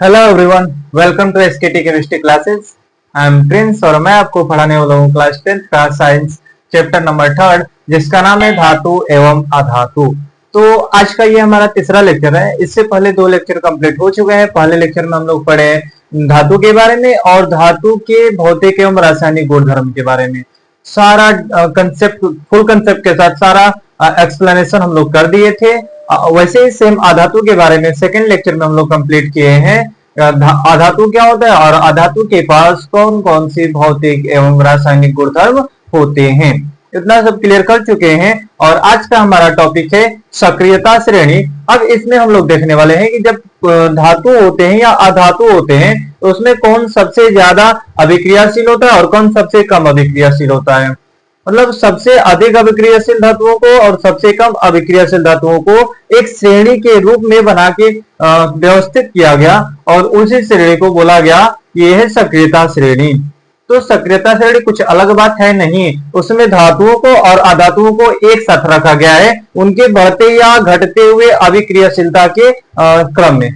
Hello everyone, welcome to SKT chemistry classes. I am Prince और मैं आपको पढ़ाने वाला हूँ क्लास 10th का साइंस चैप्टर नंबर 3 जिसका नाम है धातु एवं अधातु। तो आज का ये हमारा तीसरा लेक्चर है। इससे पहले दो लेक्चर कंप्लीट हो चुके हैं। पहले लेक्चर में हम लोग पढ़े धातु के बारे में और धातु के भौतिक एवं रासायनिक गुणधर्म के बारे में। सारा कंसेप्ट, फुल कंसेप्ट के साथ सारा एक्सप्लेनेशन हम लोग कर दिए थे। वैसे ही सेम अधातु के बारे में सेकंड लेक्चर में हम लोग कंप्लीट किए हैं। अधातु क्या होता है और अधातु के पास कौन कौन सी भौतिक एवं रासायनिक गुणधर्म होते हैं, इतना सब क्लियर कर चुके हैं। और आज का हमारा टॉपिक है सक्रियता श्रेणी। अब इसमें हम लोग देखने वाले हैं कि जब धातु होते हैं या अधातु होते हैं तो उसमें कौन सबसे ज्यादा अभिक्रियाशील होता है और कौन सबसे कम अभिक्रियाशील होता है। मतलब सबसे अधिक अभिक्रियाशील धातुओं को और सबसे कम अभिक्रियाशील धातुओं को एक श्रेणी के रूप में बना के व्यवस्थित किया गया और उसी श्रेणी को बोला गया ये है सक्रियता श्रेणी। तो सक्रियता श्रेणी कुछ अलग बात है नहीं, उसमें धातुओं को और अधातुओं को एक साथ रखा गया है उनके बढ़ते या घटते हुए अभिक्रियाशीलता के क्रम में।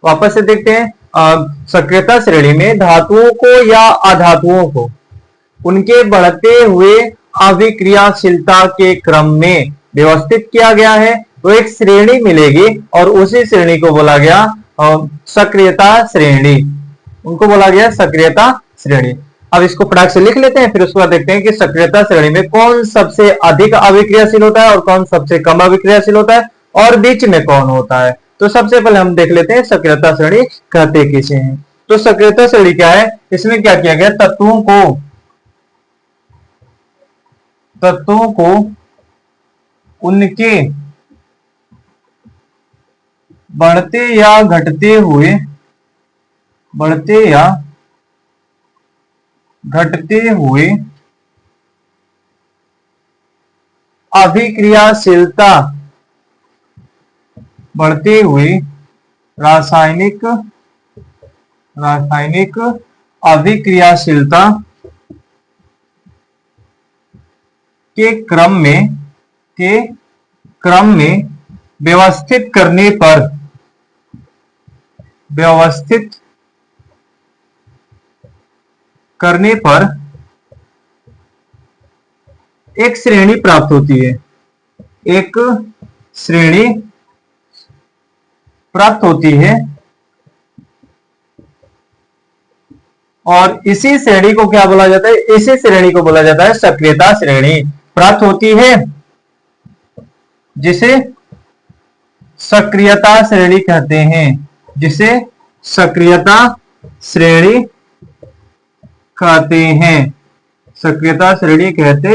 वापस से देखते हैं, सक्रियता श्रेणी में धातुओं को या अधातुओं को उनके बढ़ते हुए अभिक्रियाशीलता के क्रम में व्यवस्थित किया गया है तो एक श्रेणी मिलेगी और उसी श्रेणी को बोला गया सक्रियता श्रेणी। उनको बोला गया सक्रियता श्रेणी। अब इसको फटाक से लिख लेते हैं, फिर उसके बाद देखते हैं कि सक्रियता श्रेणी में कौन सबसे अधिक अभिक्रियाशील होता है और कौन सबसे कम अभिक्रियाशील होता है और बीच में कौन होता है। तो सबसे पहले हम देख लेते हैं सक्रियता श्रेणी कहते किसे हैं। तो सक्रियता श्रेणी क्या है, इसमें क्या किया गया, तत्वों को उनके बढ़ते या घटते हुए अभिक्रियाशीलता, बढ़ते हुए रासायनिक अभिक्रियाशीलता के क्रम में व्यवस्थित करने पर एक श्रेणी प्राप्त होती है। एक श्रेणी प्राप्त होती है और इसी श्रेणी को क्या बोला जाता है, इसी श्रेणी को बोला जाता है सक्रियता श्रेणी। प्राप्त होती है जिसे सक्रियता श्रेणी कहते हैं, जिसे सक्रियता श्रेणी कहते हैं, सक्रियता श्रेणी कहते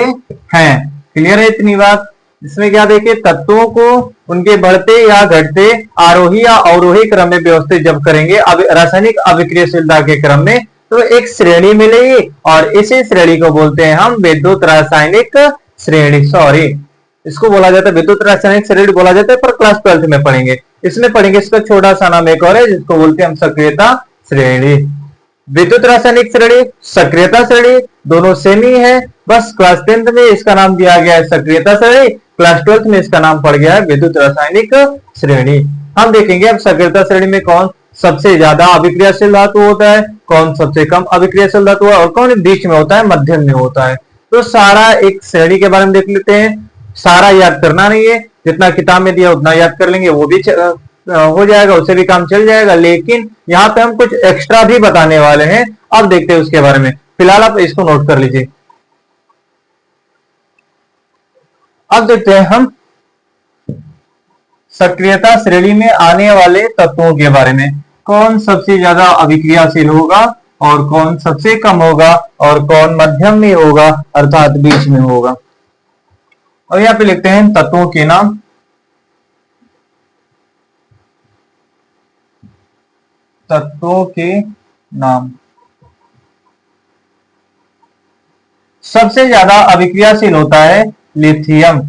हैं। क्लियर है इतनी बात। इसमें क्या देखिए, तत्वों को उनके बढ़ते या घटते आरोही या अवरोही क्रम में व्यवस्थित जब करेंगे रासायनिक अभिक्रियाशीलता के क्रम में तो एक श्रेणी मिलेगी और इसी श्रेणी को बोलते हैं हम विद्युत रासायनिक श्रेणी। सॉरी, इसको बोला जाता है विद्युत रासायनिक श्रेणी बोला जाता है, पर क्लास 12th में पढ़ेंगे। इसमें पढ़ेंगे इसका छोटा सा नाम एक और है जिसको बोलते हैं हम सक्रियता श्रेणी। विद्युत रासायनिक श्रेणी, सक्रियता श्रेणी दोनों सेम ही है, बस क्लास 10th में इसका नाम दिया गया है सक्रियता श्रेणी, क्लास 12th में इसका नाम पड़ गया है विद्युत रासायनिक श्रेणी। हम देखेंगे अब सक्रियता श्रेणी में कौन सबसे ज्यादा अभिक्रियाशील धातु होता है, कौन सबसे कम अभिक्रियाशील धातु है और कौन बीच में होता है, मध्यम में होता है। तो सारा एक श्रेणी के बारे में देख लेते हैं। सारा याद करना नहीं है, जितना किताब में दिया उतना याद कर लेंगे, वो भी हो जाएगा, उससे भी काम चल जाएगा। लेकिन यहाँ पे हम कुछ एक्स्ट्रा भी बताने वाले हैं, अब देखते हैं उसके बारे में। फिलहाल आप इसको नोट कर लीजिए। अब देखते हैं हम सक्रियता श्रेणी में आने वाले तत्वों के बारे में, कौन सबसे ज्यादा अभिक्रियाशील होगा और कौन सबसे कम होगा और कौन मध्यम में होगा अर्थात बीच में होगा। और यहाँ पे लिखते हैं तत्वों के नाम। तत्वों के नाम, सबसे ज्यादा अभिक्रियाशील होता है लिथियम,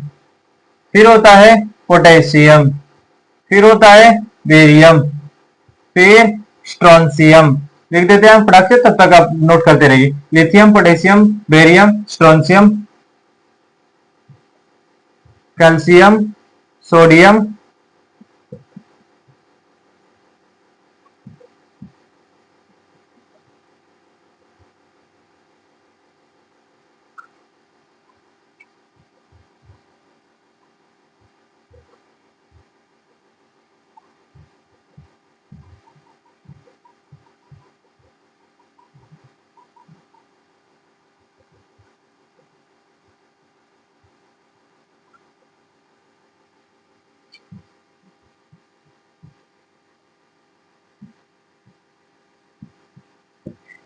फिर होता है पोटेशियम, फिर होता है बेरियम, फिर स्ट्रोंशियम। लिख देते हैं फटाक से, तब तक आप नोट करते रहिए। Lithium, potassium, barium, strontium, calcium, sodium,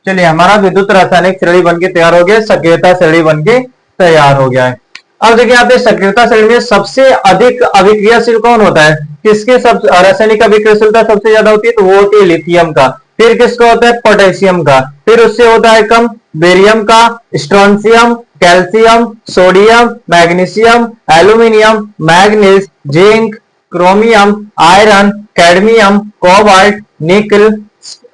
चलिए हमारा विद्युत रासायनिक श्रेणी बनके तैयार हो गया, सक्रियता श्रेणी बनके तैयार हो गया है। अब देखिए यहाँ पे सक्रियता श्रेणी में सबसे अधिक अभिक्रियाशील कौन होता है, किसके सब रासायनिक अभिक्रियाशीलता सबसे ज्यादा होती है, तो वो होती है लिथियम का। फिर किसका होता है, पोटेशियम का। फिर उससे होता है कम बेरियम का, strontium, calcium, sodium, magnesium, aluminium, manganese, zinc, chromium, iron, cadmium, cobalt, निकल,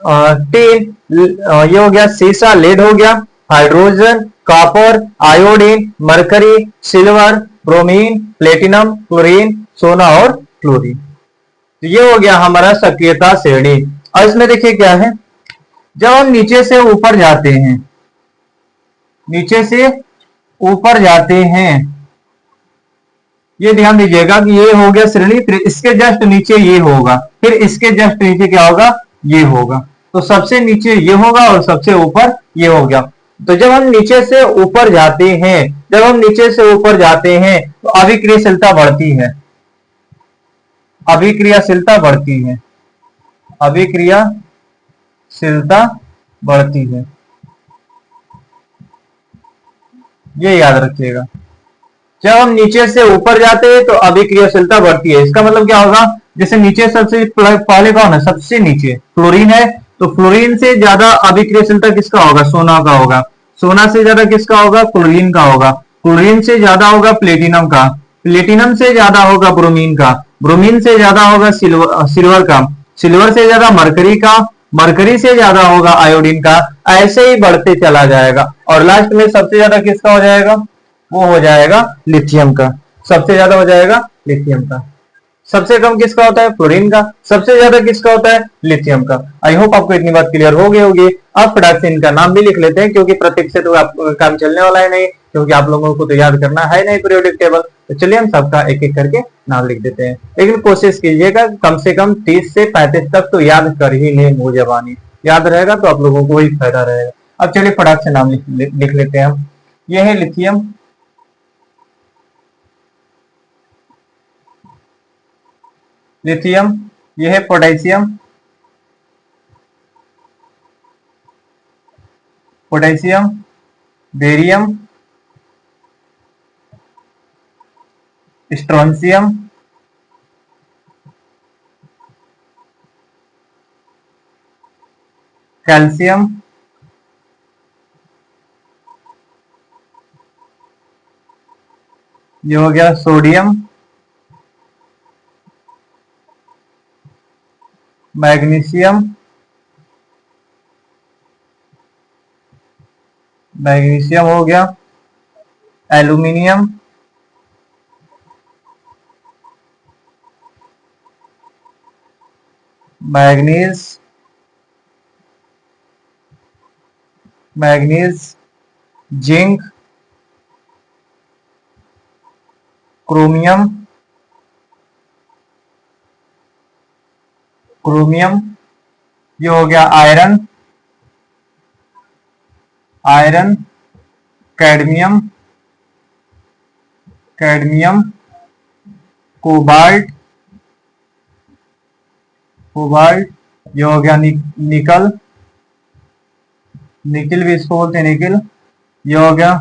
टीन, ये हो गया सीसा, लेड हो गया, hydrogen, copper, iodine, mercury, silver, bromine, platinum, chlorine, सोना और क्लोरीन। तो ये हो गया हमारा सक्रियता श्रेणी। और इसमें देखिए क्या है, जब हम नीचे से ऊपर जाते हैं, नीचे से ऊपर जाते हैं, ये ध्यान दीजिएगा कि ये हो गया श्रेणी, फिर इसके जस्ट नीचे ये होगा, फिर इसके जस्ट नीचे क्या होगा, ये होगा। तो सबसे नीचे ये होगा और सबसे ऊपर ये हो गया। तो जब हम नीचे से ऊपर जाते हैं, जब हम नीचे से ऊपर जाते हैं तो अभिक्रियाशीलता बढ़ती है, अभिक्रियाशीलता बढ़ती है, अभिक्रियाशीलता बढ़ती है, ये याद रखिएगा। जब हम नीचे से ऊपर जाते हैं तो अभिक्रियाशीलता बढ़ती है। इसका मतलब क्या होगा, जैसे नीचे सबसे पहले कौन है, सबसे नीचे फ्लोरीन है, तो फ्लोरीन से ज्यादा अभिक्रियाशीलता किसका होगा, सोना का होगा। सोना से ज्यादा किसका होगा, क्लोरीन का होगा। क्लोरीन से ज्यादा होगा प्लेटिनम का, प्लेटिनम से ज्यादा होगा ब्रोमीन का, ब्रोमीन से ज्यादा होगा सिल्वर का, सिल्वर से ज्यादा मरकरी का, मरकरी से ज्यादा होगा आयोडीन का। ऐसे ही बढ़ते चला जाएगा और लास्ट में सबसे ज्यादा किसका हो जाएगा, वो हो जाएगा लिथियम का। सबसे ज्यादा हो जाएगा लिथियम का। सबसे कम किसका होता है, फ्लोरीन का। सबसे ज्यादा किसका होता है, लिथियम का। आई होप आपको इतनी बात क्लियर हो गई होगी। अब फटाक से इनका नाम भी लिख लेते हैं, क्योंकि प्रत्येक से तो आप काम चलने वाला है नहीं, क्योंकि आप लोगों को तो याद करना है नहीं पीरियोडिक टेबल। तो चलिए हम सबका एक एक करके नाम लिख देते हैं, लेकिन कोशिश कीजिएगा कम से कम 30 से 35 तक तो याद कर ही ले, मुंह जबानी याद रहेगा तो आप लोगों को ही फायदा रहेगा। अब चलिए फटाक से नाम लिख लेते हैं हम। यह है लिथियम, लिथियम, यह है potassium, potassium, barium, strontium, calcium, ये हो गया सोडियम, मैग्नीशियम, मैग्नीशियम हो गया, aluminium, manganese, manganese, zinc, chromium, chromium, ये हो गया iron, iron, cadmium, cadmium, cobalt, cobalt, ये हो गया निकल, निकल भी इसको बोलते हैं निकल, ये हो गया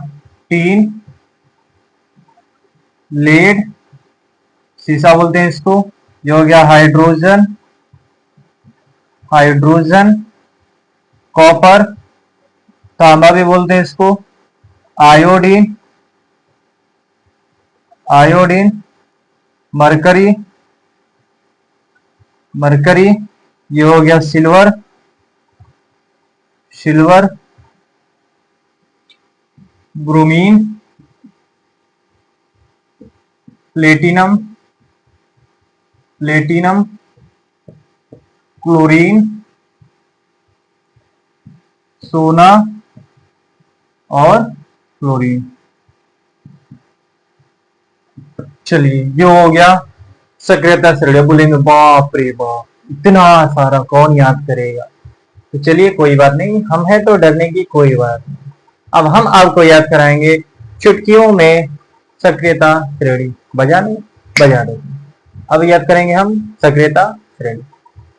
टीन, लेड, सीसा बोलते हैं इसको, ये हो गया हाइड्रोजन, हाइड्रोजन, कॉपर, तांबा भी बोलते हैं इसको, आयोडीन, आयोडीन, मरकरी, मरकरी, ये हो गया silver, silver, bromine, platinum, platinum, chlorine, सोना और क्लोरीन। चलिए ये हो गया सक्रियता श्रेणी। बोलेंगे बाप रे बाप इतना सारा कौन याद करेगा, तो चलिए कोई बात नहीं, हम हैं तो डरने की कोई बात नहीं। अब हम आपको याद कराएंगे चुटकियों में सक्रियता श्रेणी। बजाने बजा दो। अब याद करेंगे हम सक्रियता श्रेणी,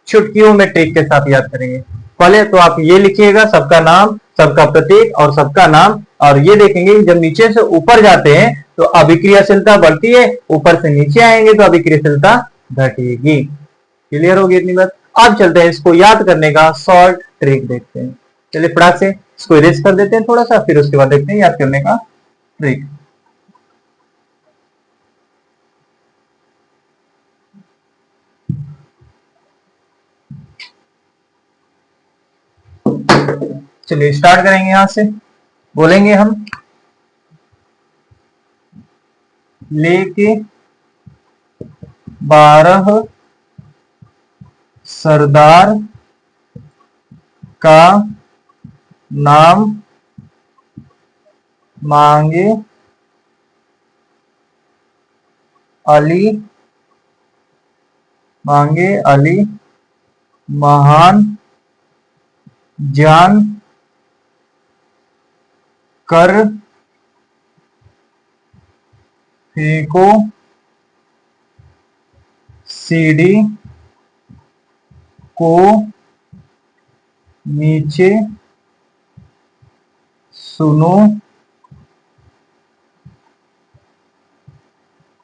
चुटकियों में ट्रिक के साथ याद करेंगे। पहले तो आप ये लिखिएगा, सबका नाम, सबका प्रतीक और सबका नाम, और ये देखेंगे जब नीचे से ऊपर जाते हैं तो अभिक्रियाशीलता बढ़ती है, ऊपर से नीचे आएंगे तो अभिक्रियाशीलता घटेगी। क्लियर होगी इतनी बात। अब चलते हैं इसको याद करने का शॉर्ट ट्रिक देखते हैं। चलिए फटाक से इसको इरेज कर देते हैं थोड़ा सा, फिर उसके बाद देखते हैं याद करने का ट्रिक। चलिए स्टार्ट करेंगे, यहां से बोलेंगे हम लेके 12 सरदार का नाम मांगे अली महान जान कर फेंको सीढ़ी को नीचे, सुनो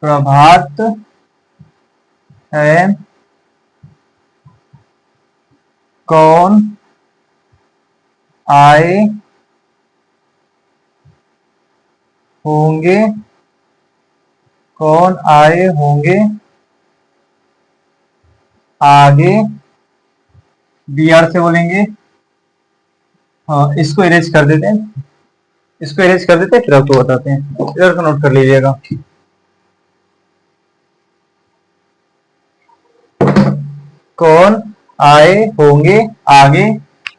प्रभात है, कौन आए होंगे आगे। बीआर से बोलेंगे, हाँ इसको इरेज कर देते हैं, फिर आपको बताते हैं। इधर को नोट कर लीजिएगा। कौन आए होंगे आगे,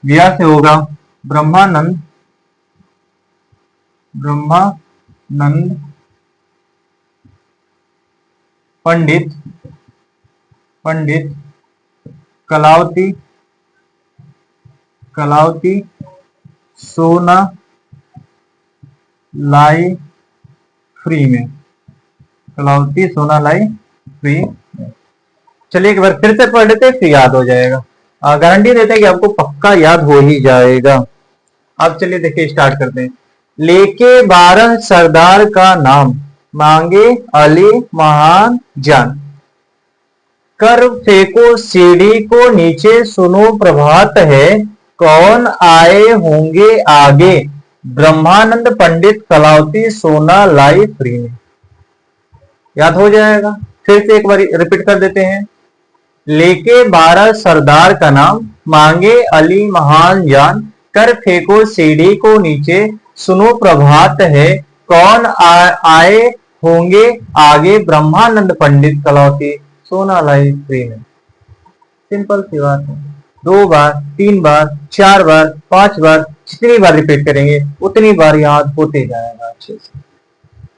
बीआर से होगा ब्रह्मानंद पंडित कलावती सोना लाई फ्री में, कलावती सोना लाई फ्री। चलिए एक बार फिर से पढ़ लेते, फिर याद हो जाएगा। गारंटी देते हैं कि आपको पक्का याद हो ही जाएगा। अब चलिए देखिए स्टार्ट करते हैं। लेके 12 सरदार का नाम मांगे अली महान जान, कर फेंको सीढ़ी को नीचे, सुनो प्रभात है, कौन आए होंगे आगे, ब्रह्मानंद पंडित कलावती सोना लाई फ्री में। याद हो जाएगा। फिर से एक बार रिपीट कर देते हैं। लेके 12 सरदार का नाम मांगे अली महान जान, कर फेंको सीढ़ी को नीचे, सुनो प्रभात है, कौन आए होंगे आगे, ब्रह्मानंद पंडित कलावती सोना लाई फ्री में। सिंपल सी बात है। 2 बार 3 बार 4 बार 5 बार जितनी बार रिपीट करेंगे उतनी बार याद होते जाएगा अच्छे से।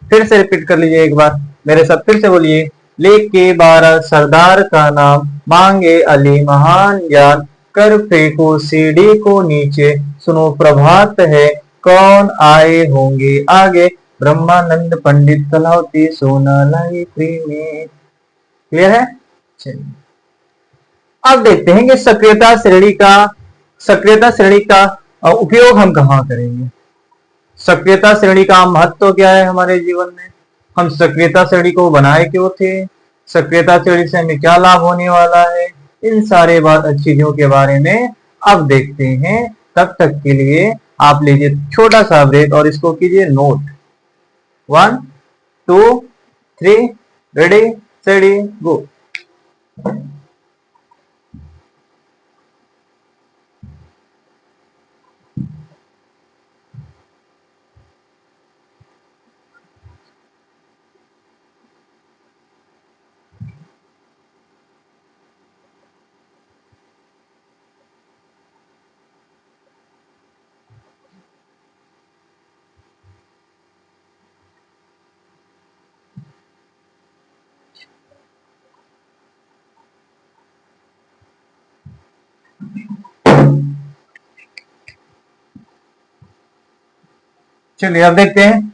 फिर से रिपीट कर लीजिए एक बार मेरे साथ, फिर से बोलिए। लेके 12 सरदार का नाम मांगे अली महान जान, कर फेंको सीढ़ी को नीचे, सुनो प्रभात है, कौन आए होंगे आगे, ब्रह्मानंद पंडित कलावती सोना लाई फ्री में। क्लियर है। चलिए अब देखते हैं कि सक्रियता श्रेणी का उपयोग हम कहाँ करेंगे। सक्रियता श्रेणी का महत्व क्या है हमारे जीवन में, हम सक्रियता श्रेणी को बनाए क्यों थे, सक्रियता श्रेणी से हमें क्या लाभ होने वाला है, इन सारे चीजों के बारे में अब देखते हैं। तब तक के लिए आप लीजिए छोटा सा ब्रेक और इसको कीजिए नोट। 1 2 3 रेडी स्टडी गो। चलिए अब देखते हैं।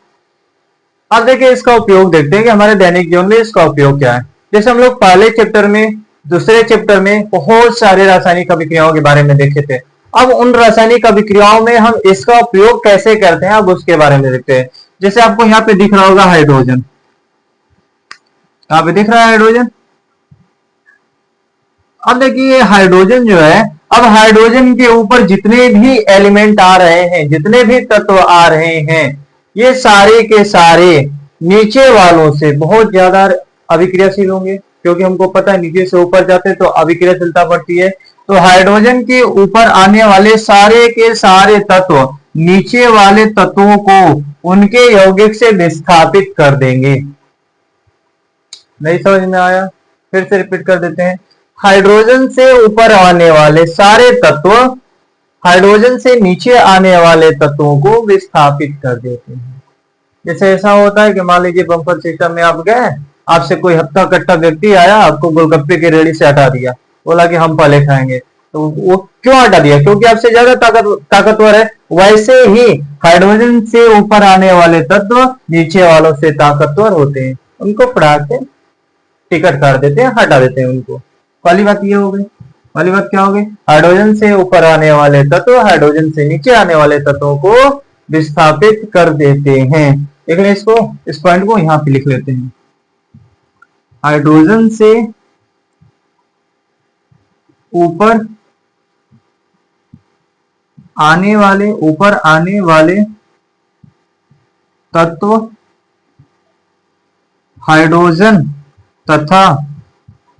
अब देखिए इसका उपयोग देखते हैं कि हमारे दैनिक जीवन में इसका उपयोग क्या है। जैसे हम लोग पहले चैप्टर में, दूसरे चैप्टर में बहुत सारे रासायनिक अभिक्रियाओं के बारे में देखे थे। अब उन रासायनिक अभिक्रियाओं में हम इसका उपयोग कैसे करते हैं, अब उसके बारे में देखते हैं। जैसे आपको यहाँ पे दिख रहा होगा हाइड्रोजन, यहाँ पे दिख रहा है हाइड्रोजन। अब देखिए हाइड्रोजन जो है, अब हाइड्रोजन के ऊपर जितने भी एलिमेंट आ रहे हैं, जितने भी तत्व आ रहे हैं, ये सारे के सारे नीचे वालों से बहुत ज्यादा अभिक्रियाशील होंगे, क्योंकि हमको पता है नीचे से ऊपर जाते तो अभिक्रियाशीलता बढ़ती है। तो हाइड्रोजन के ऊपर आने वाले सारे के सारे तत्व नीचे वाले तत्वों को उनके यौगिक से विस्थापित कर देंगे। नहीं समझ में आया? फिर से रिपीट कर देते हैं। हाइड्रोजन से ऊपर आने वाले सारे तत्व हाइड्रोजन से नीचे आने वाले तत्वों को विस्थापित कर देते हैं। जैसे ऐसा होता है कि मान लीजिए बम्पर सिस्टम में आप गए, आपसे कोई हत्ता कट्टा व्यक्ति आया, आपको गोलगप्पे की रेडी से हटा दिया, बोला कि हम पहले खाएंगे, तो वो क्यों हटा दिया? क्योंकि आपसे ज्यादा ताकतवर है। वैसे ही हाइड्रोजन से ऊपर आने वाले तत्व नीचे वालों से ताकतवर होते हैं, उनको पढ़ा के टिकट काट देते हैं, हटा देते हैं उनको। पहली बात ये हो गई। पहली बात क्या हो गई? हाइड्रोजन से ऊपर आने वाले तत्व हाइड्रोजन से नीचे आने वाले तत्वों को विस्थापित कर देते हैं। देख लें इसको, इस पॉइंट को यहां पे लिख लेते हैं। हाइड्रोजन से ऊपर आने वाले तत्व हाइड्रोजन तथा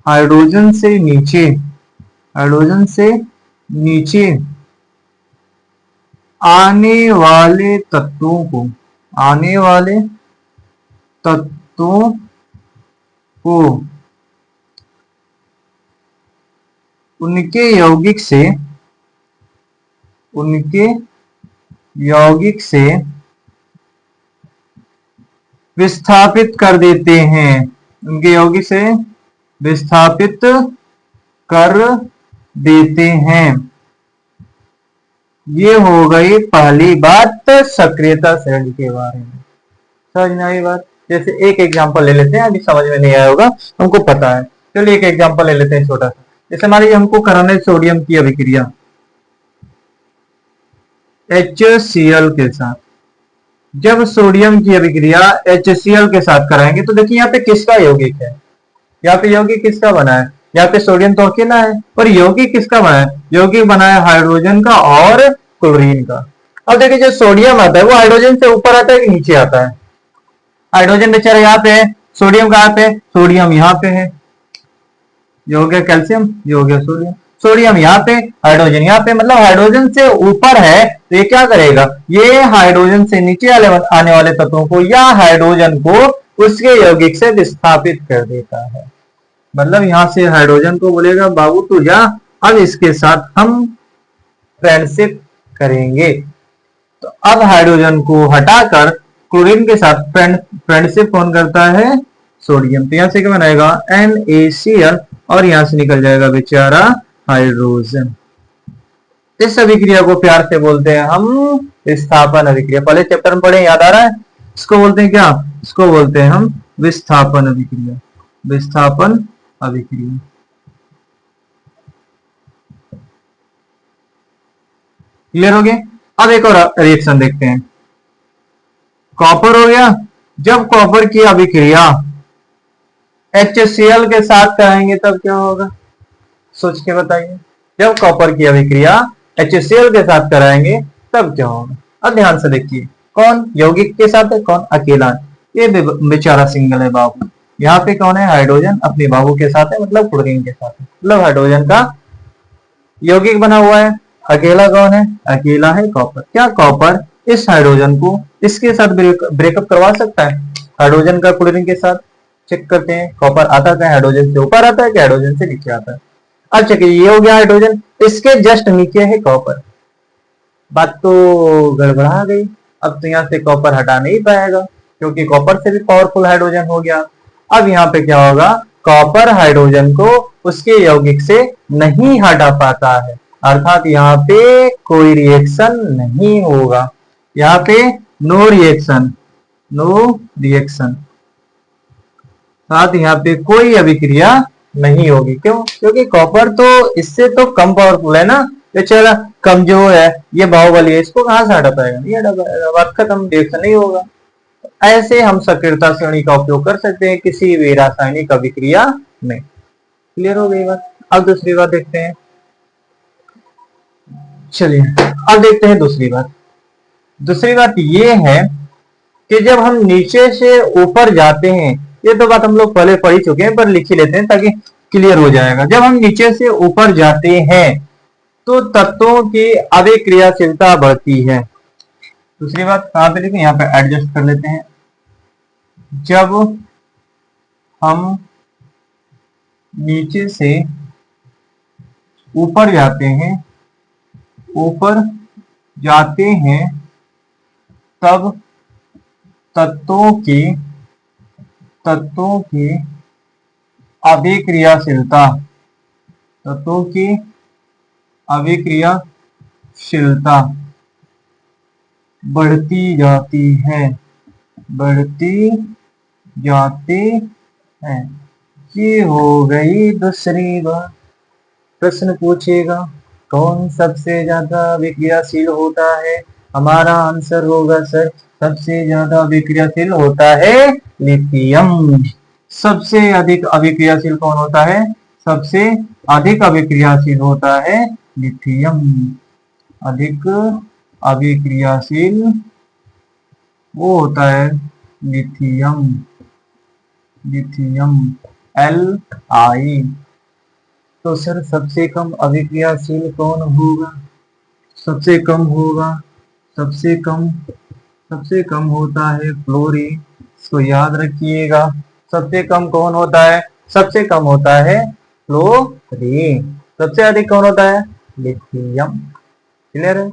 हाइड्रोजन से नीचे आने वाले तत्वों को उनके यौगिक से विस्थापित कर देते हैं। उनके यौगिक से विस्थापित कर देते हैं। ये हो गई पहली बात सक्रियता श्रेणी के बारे में। समझ में आई बात? जैसे एक एग्जांपल ले लेते हैं, अभी समझ में नहीं आया होगा, हमको पता है। चलिए एक एग्जांपल ले लेते हैं छोटा सा। जैसे मान लीजिए हमको कराना है सोडियम की अभिक्रिया HCl के साथ। जब सोडियम की अभिक्रिया HCl के साथ कराएंगे तो देखिए यहाँ पे किसका यौगिक है, यहाँ पे यौगिक किसका बना है? यहाँ पे सोडियम तो अकेला है, पर यौगिक किसका बना है? यौगिक बना है हाइड्रोजन का और क्लोरीन का। अब देखिए जो सोडियम आता है वो हाइड्रोजन से ऊपर आता है कि नीचे आता है? हाइड्रोजन बेचारा यहाँ पे है, सोडियम कहाँ पे? सोडियम यहाँ पे है। ये हो गया कैल्शियम, ये हो गया सोडियम। सोडियम यहाँ पे, हाइड्रोजन यहाँ पे, मतलब हाइड्रोजन से ऊपर है तो ये क्या करेगा? ये हाइड्रोजन से नीचे आने वाले तत्वों को या हाइड्रोजन को उसके यौगिक से विस्थापित कर देता है। मतलब यहां से हाइड्रोजन को बोलेगा बाबू तू जा, अब इसके साथ हम फ्रेंडशिप करेंगे। तो अब हाइड्रोजन को हटाकर क्लोरीन के साथ फ्रेंडशिप कौन करता है? सोडियम। तो यहां से क्या बनाएगा? NaCl, और यहां से निकल जाएगा बेचारा हाइड्रोजन। इस अभिक्रिया को प्यार से बोलते हैं हम विस्थापन अभिक्रिया। पहले चैप्टर में पढ़े, याद आ रहा है? इसको बोलते हैं क्या? इसको बोलते हैं हम विस्थापन अभिक्रिया। विस्थापन अभिक्रिया। क्लियर हो गया? अब एक और रिएक्शन देखते हैं। कॉपर हो गया। जब कॉपर की अभिक्रिया HCl के साथ कराएंगे तब क्या होगा? सोच के बताइए। जब कॉपर की अभिक्रिया HCl के साथ कराएंगे तब क्या होगा? अब ध्यान से देखिए, कौन यौगिक के साथ है, कौन अकेला है? ये बेचारा सिंगल है बाबू। यहाँ पे कौन है? हाइड्रोजन अपने बाबू के साथ है, मतलब क्लोरीन के साथ है, मतलब हाइड्रोजन का यौगिक बना हुआ है। अकेला कौन है? अकेला है कॉपर। क्या कॉपर इस हाइड्रोजन को इसके साथ ब्रेकअप करवा सकता है? हाइड्रोजन का क्लोरीन के साथ। चेक करते हैं, कॉपर आता है हाइड्रोजन से ऊपर आता है कि हाइड्रोजन से नीचे आता है? अब चलिए, ये हो गया हाइड्रोजन, इसके जस्ट नीचे है कॉपर। बात तो गड़बड़ा गई। अब तो यहाँ से कॉपर हटा नहीं पाएगा, क्योंकि कॉपर से भी पावरफुल हाइड्रोजन हो गया। अब यहाँ पे क्या होगा? कॉपर हाइड्रोजन को उसके यौगिक से नहीं हटा पाता है, अर्थात यहाँ पे कोई रिएक्शन नहीं होगा। यहाँ पे नो रिएक्शन, साथ यहाँ पे कोई अभिक्रिया नहीं होगी। क्यों? क्योंकि कॉपर तो इससे तो कम पावरफुल है ना, ये चला कमजोर है, ये बाहुबली है, इसको कहां से हटा पाएगा, ये हटा पाएगा, बात खत्म, रिएक्शन नहीं होगा। ऐसे हम सक्रियता श्रेणी का उपयोग कर सकते हैं किसी भी रासायनिक अभिक्रिया में। क्लियर हो गई बात। अब दूसरी बात देखते हैं। चलिए अब देखते हैं दूसरी बात। दूसरी बात ये है कि जब हम नीचे से ऊपर जाते हैं, ये तो बात हम लोग पहले पढ़ ही चुके हैं पर लिख ही लेते हैं ताकि क्लियर हो जाएगा। जब हम नीचे से ऊपर जाते हैं तो तत्वों की अभिक्रियाशीलता बढ़ती है। दूसरी बात कहां पे लिखें, यहाँ पे एडजस्ट कर लेते हैं। जब हम नीचे से ऊपर जाते हैं, ऊपर जाते हैं तब तत्वों की अभिक्रियाशीलता, तत्वों की अभिक्रियाशीलता बढ़ती जाती है, बढ़ती जाती है। ये हो गई दूसरी बात। प्रश्न पूछेगा कौन सबसे ज्यादा अभिक्रियाशील होता है, हमारा आंसर होगा सर सबसे ज्यादा अभिक्रियाशील होता है लिथियम। सबसे अधिक अभिक्रियाशील कौन होता है, सबसे अधिक अभिक्रियाशील होता है लिथियम। अधिक अभिक्रियाशील वो होता है लिथियम, लिथियम Li। तो सर सबसे कम अभिक्रियाशील कौन होगा, सबसे कम होगा, सबसे कम होता है फ्लोरीन। इसको याद रखिएगा, सबसे कम कौन होता है, सबसे कम होता है फ्लोरीन। सबसे अधिक कौन होता है, लिथियम। क्लियर है।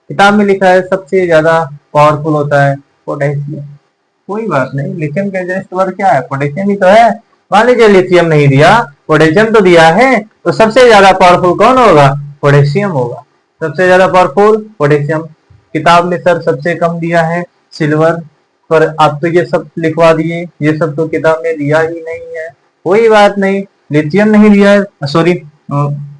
किताब में लिखा है सबसे ज्यादा पावरफुल होता है पोटेशियम। कोई बात नहीं, लिथियम का जस्ट वर्ड क्या है, पोटेशियम ही तो है। मान लीजिए लिथियम नहीं दिया, पोटेशियम तो दिया है, तो सबसे ज्यादा पावरफुल कौन होगा, पोटेशियम होगा। सबसे ज्यादा पावरफुल पोटेशियम। किताब में सर सबसे कम दिया है सिल्वर, पर आप तो ये सब लिखवा दिए, ये सब तो किताब में दिया ही नहीं है। कोई बात नहीं, लिथियम नहीं दिया है, सॉरी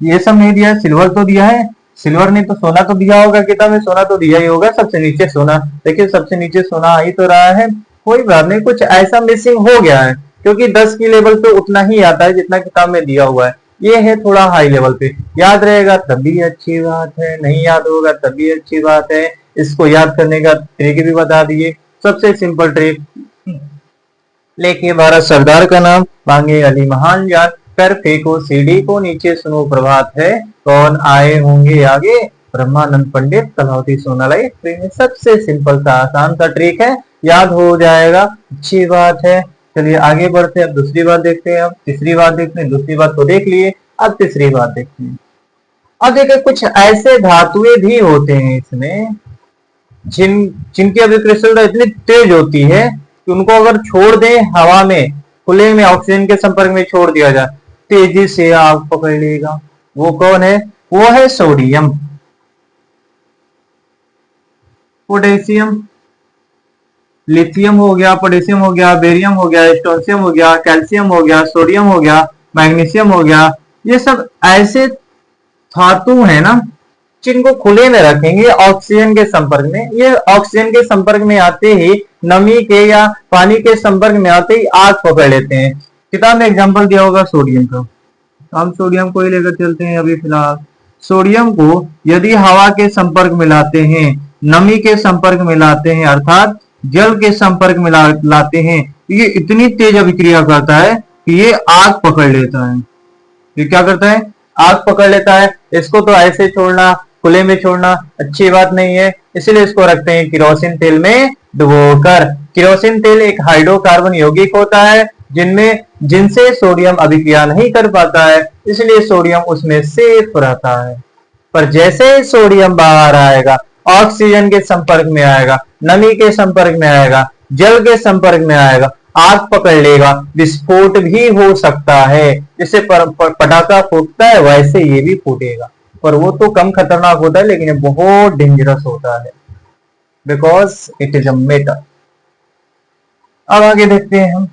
ये सब नहीं दिया है, सिल्वर तो दिया है। सिल्वर नहीं तो सोना तो दिया होगा किताब में, सोना तो दिया ही होगा। सबसे नीचे सोना, देखिए सबसे नीचे सोना आ ही तो रहा है। कोई बात नहीं, कुछ ऐसा मिसिंग हो गया है क्योंकि 10 की लेवल पे उतना ही आता है जितना किताब में दिया हुआ है। ये है थोड़ा हाई लेवल पे, याद रहेगा तब भी अच्छी बात है, नहीं याद होगा तब भी अच्छी बात है। इसको याद करने का ट्रिक भी बता दिए, सबसे सिंपल ट्रिक। लेके भारत सरदार का नाम, मांगे अली महान जान, कर फेंको सीढ़ी को नीचे सुनो प्रभात है, कौन आए होंगे आगे, ब्रह्मानंद पंडित कलौती सोनालाई। सबसे सिंपल सा आसान सा ट्रिक है, याद हो जाएगा, अच्छी बात है। चलिए आगे बढ़ते हैं, अब दूसरी बात देखते हैं। अब तीसरी बात देखते हैं, दूसरी बात को देख लिए, अब तीसरी बात देखते हैं। अब देखिए कुछ ऐसे धातुएं भी होते हैं इसमें जिनकी अभिक्रियाशीलता इतनी तेज होती है कि उनको अगर छोड़ दें हवा में, खुले में ऑक्सीजन के संपर्क में छोड़ दिया जाए, तेजी से आग पकड़ लेगा। वो कौन है, वो है सोडियम, पोटेशियम, लिथियम हो गया, पोटेशियम हो गया, बेरियम हो गया, स्ट्रोंशियम हो गया, कैल्शियम हो गया, सोडियम हो गया, मैग्नीशियम हो गया। ये सब ऐसे धातु है ना जिनको खुले में रखेंगे ऑक्सीजन के संपर्क में, ये ऑक्सीजन के संपर्क में आते ही, नमी के या पानी के संपर्क में आते ही आग पकड़ लेते हैं। किताब में एग्जांपल दिया होगा सोडियम का, हम सोडियम को ही लेकर चलते हैं अभी फिलहाल। सोडियम को यदि हवा के संपर्क में लाते हैं, नमी के संपर्क में लाते हैं, अर्थात जल के संपर्क में लाते हैं, ये इतनी तेज अभिक्रिया करता है कि ये आग पकड़ लेता है। ये क्या करता है, आग पकड़ लेता है। इसको तो ऐसे छोड़ना, खुले में छोड़ना अच्छी बात नहीं है, इसलिए इसको रखते हैं केरोसिन तेल में डुबोकर। केरोसिन तेल एक हाइड्रोकार्बन यौगिक होता है जिनसे सोडियम अभिक्रिया नहीं कर पाता है, इसलिए सोडियम उसमें सेफ रहता है। पर जैसे सोडियम बाहर आएगा, ऑक्सीजन के संपर्क में आएगा, नमी के संपर्क में आएगा, जल के संपर्क में आएगा, आग पकड़ लेगा, विस्फोट भी हो सकता है। जैसे पटाखा फूटता है वैसे ये भी फूटेगा, पर वो तो कम खतरनाक होता है, लेकिन ये बहुत डेंजरस होता है, because it is a metal. अब आगे देखते हैं हम।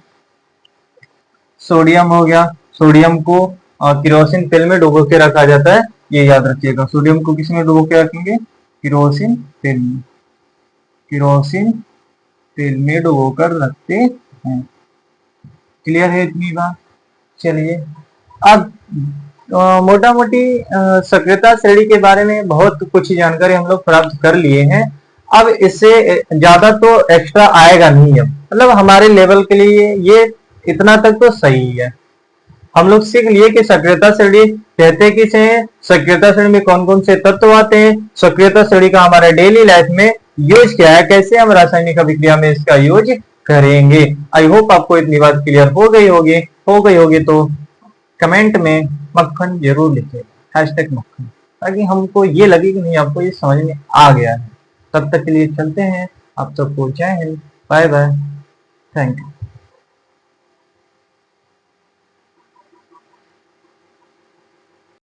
सोडियम हो गया, सोडियम को केरोसिन तेल में डुबो के रखा जाता है, ये याद रखिएगा। सोडियम को किस में डुबो के रखेंगे? केरोसिन तेल में, केरोसिन तेल में डुबो कर रखते हैं। क्लियर है इतनी बात? चलिए अब मोटा मोटी सक्रियता श्रेणी के बारे में बहुत कुछ जानकारी हम लोग प्राप्त कर लिए हैं। अब इससे ज्यादा तो एक्स्ट्रा आएगा नहीं, अब मतलब हमारे लेवल के लिए ये इतना तक तो सही है। हम लोग सीख लिए कि सक्रियता श्रेणी कहते किसे हैं, सक्रियता श्रेणी में कौन कौन से तत्व आते हैं, सक्रियता श्रेणी का हमारे डेली लाइफ में यूज क्या है, कैसे हम रासायनिक अभिक्रिया में इसका यूज करेंगे। आई होप आपको इतनी बात क्लियर हो गई होगी तो कमेंट में मक्खन जरूर लिखे, #मक्खन, ताकि हमको ये लगे कि नहीं आपको ये समझ में आ गया है। तब तक के लिए चलते हैं, आप सबको जय Hind, bye bye, thank you.